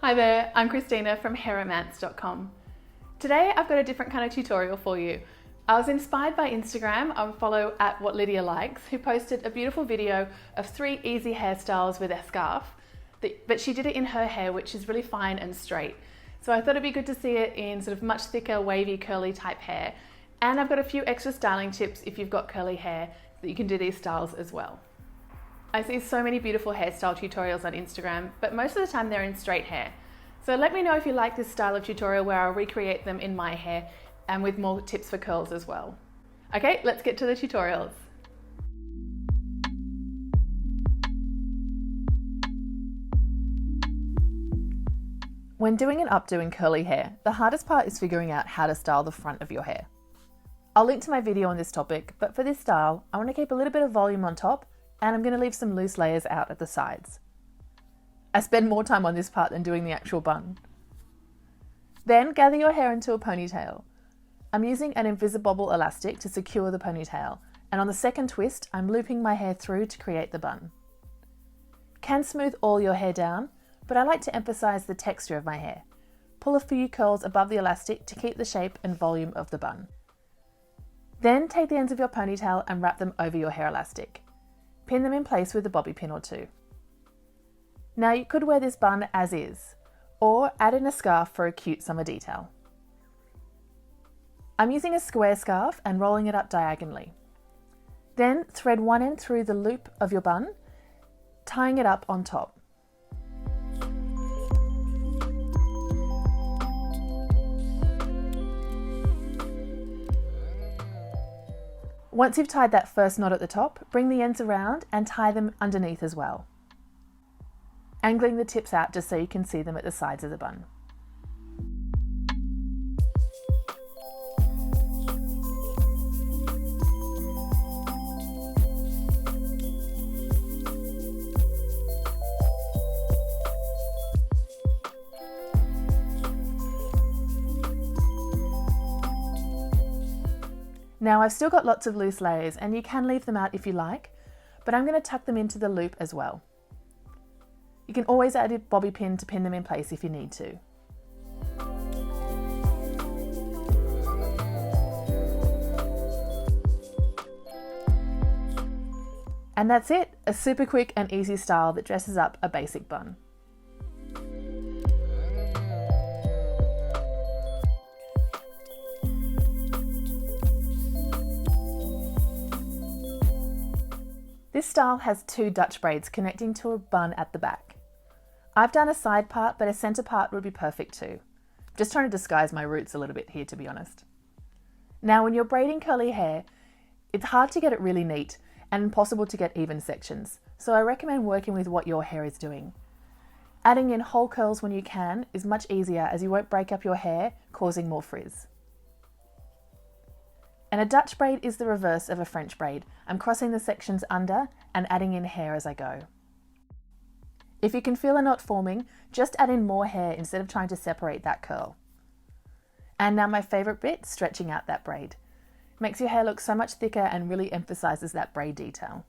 Hi there, I'm Christina from hairromance.com. Today I've got a different kind of tutorial for you. I was inspired by Instagram. I follow @WhatLydiaLikes, who posted a beautiful video of 3 easy hairstyles with a scarf, but she did it in her hair, which is really fine and straight. So I thought it'd be good to see it in sort of much thicker, wavy, curly type hair. And I've got a few extra styling tips if you've got curly hair that you can do these styles as well. I see so many beautiful hairstyle tutorials on Instagram, but most of the time they're in straight hair. So let me know if you like this style of tutorial where I'll recreate them in my hair and with more tips for curls as well. Okay, let's get to the tutorials. When doing an updo in curly hair, the hardest part is figuring out how to style the front of your hair. I'll link to my video on this topic, but for this style, I want to keep a little bit of volume on top and I'm going to leave some loose layers out at the sides. I spend more time on this part than doing the actual bun. Then gather your hair into a ponytail. I'm using an Invisibobble elastic to secure the ponytail, and on the second twist, I'm looping my hair through to create the bun. Can smooth all your hair down, but I like to emphasize the texture of my hair. Pull a few curls above the elastic to keep the shape and volume of the bun. Then take the ends of your ponytail and wrap them over your hair elastic. Pin them in place with a bobby pin or two. Now you could wear this bun as is, or add in a scarf for a cute summer detail. I'm using a square scarf and rolling it up diagonally. Then thread one end through the loop of your bun, tying it up on top. Once you've tied that first knot at the top, bring the ends around and tie them underneath as well, angling the tips out just so you can see them at the sides of the bun. Now I've still got lots of loose layers and you can leave them out if you like, but I'm going to tuck them into the loop as well. You can always add a bobby pin to pin them in place if you need to. And that's it, a super quick and easy style that dresses up a basic bun. This style has 2 Dutch braids connecting to a bun at the back. I've done a side part, but a centre part would be perfect too. Just trying to disguise my roots a little bit here, to be honest. Now, when you're braiding curly hair, it's hard to get it really neat and impossible to get even sections, so I recommend working with what your hair is doing. Adding in whole curls when you can is much easier as you won't break up your hair, causing more frizz. And a Dutch braid is the reverse of a French braid. I'm crossing the sections under and adding in hair as I go. If you can feel a knot forming, just add in more hair instead of trying to separate that curl. And now my favourite bit, stretching out that braid. Makes your hair look so much thicker and really emphasises that braid detail.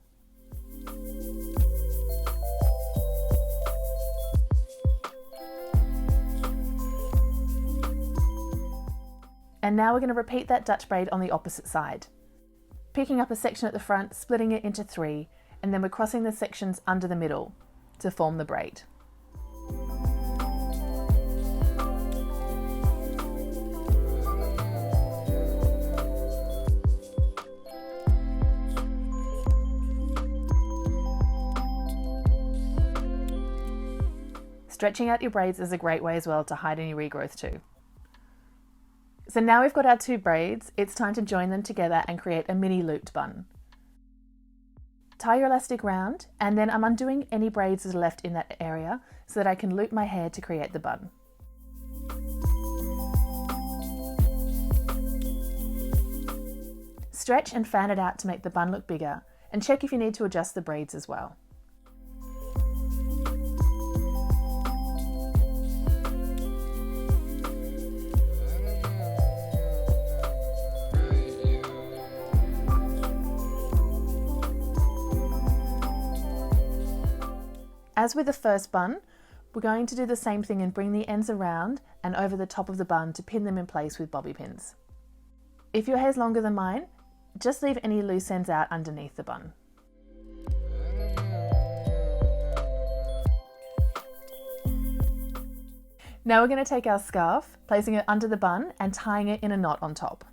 And now we're going to repeat that Dutch braid on the opposite side. Picking up a section at the front, splitting it into 3, and then we're crossing the sections under the middle to form the braid. Stretching out your braids is a great way as well to hide any regrowth too. So now we've got our 2 braids, it's time to join them together and create a mini looped bun. Tie your elastic round, and then I'm undoing any braids that are left in that area so that I can loop my hair to create the bun. Stretch and fan it out to make the bun look bigger, and check if you need to adjust the braids as well. As with the first bun, We're going to do the same thing and bring the ends around and over the top of the bun to pin them in place with bobby pins. If your hair's longer than mine, just leave any loose ends out underneath the bun. Now we're going to take our scarf, placing it under the bun and tying it in a knot on top.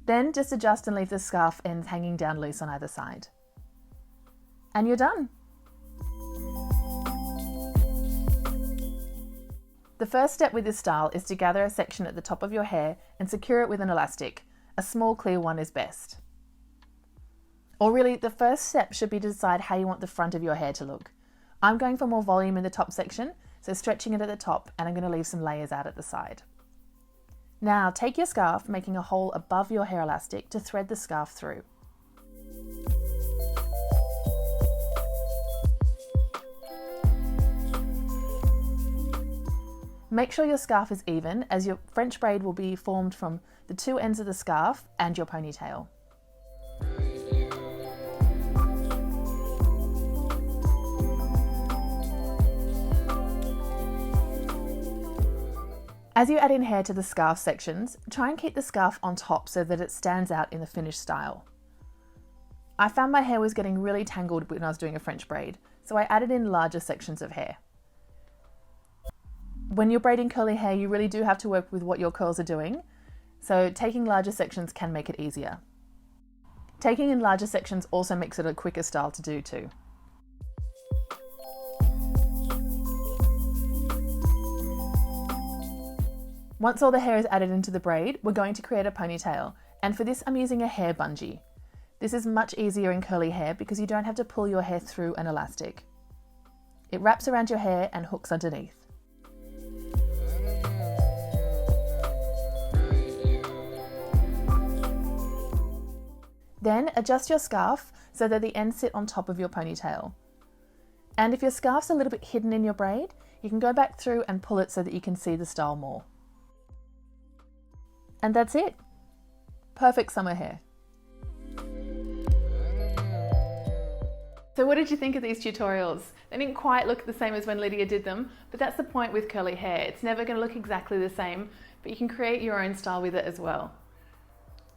Then just adjust and leave the scarf ends hanging down loose on either side. And you're done. The first step with this style is to gather a section at the top of your hair and secure it with an elastic. A small clear one is best. Or really, the first step should be to decide how you want the front of your hair to look. I'm going for more volume in the top section, so stretching it at the top, and I'm going to leave some layers out at the side. Now take your scarf, making a hole above your hair elastic to thread the scarf through. Make sure your scarf is even, as your French braid will be formed from the two ends of the scarf and your ponytail. As you add in hair to the scarf sections, try and keep the scarf on top so that it stands out in the finished style. I found my hair was getting really tangled when I was doing a French braid, so I added in larger sections of hair. When you're braiding curly hair, you really do have to work with what your curls are doing, so taking larger sections can make it easier. Taking in larger sections also makes it a quicker style to do too. Once all the hair is added into the braid, we're going to create a ponytail, and for this I'm using a hair bungee. This is much easier in curly hair because you don't have to pull your hair through an elastic. It wraps around your hair and hooks underneath. Then adjust your scarf so that the ends sit on top of your ponytail. And if your scarf's a little bit hidden in your braid, you can go back through and pull it so that you can see the style more. And that's it. Perfect summer hair. So what did you think of these tutorials? They didn't quite look the same as when Lydia did them, but that's the point with curly hair. It's never going to look exactly the same, but you can create your own style with it as well.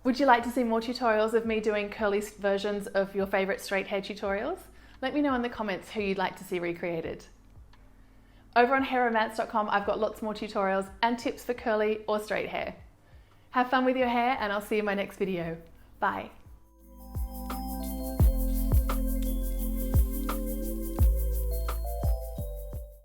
Would you like to see more tutorials of me doing curly versions of your favorite straight hair tutorials? Let me know in the comments who you'd like to see recreated. Over on hairromance.com, I've got lots more tutorials and tips for curly or straight hair. Have fun with your hair, and I'll see you in my next video. Bye.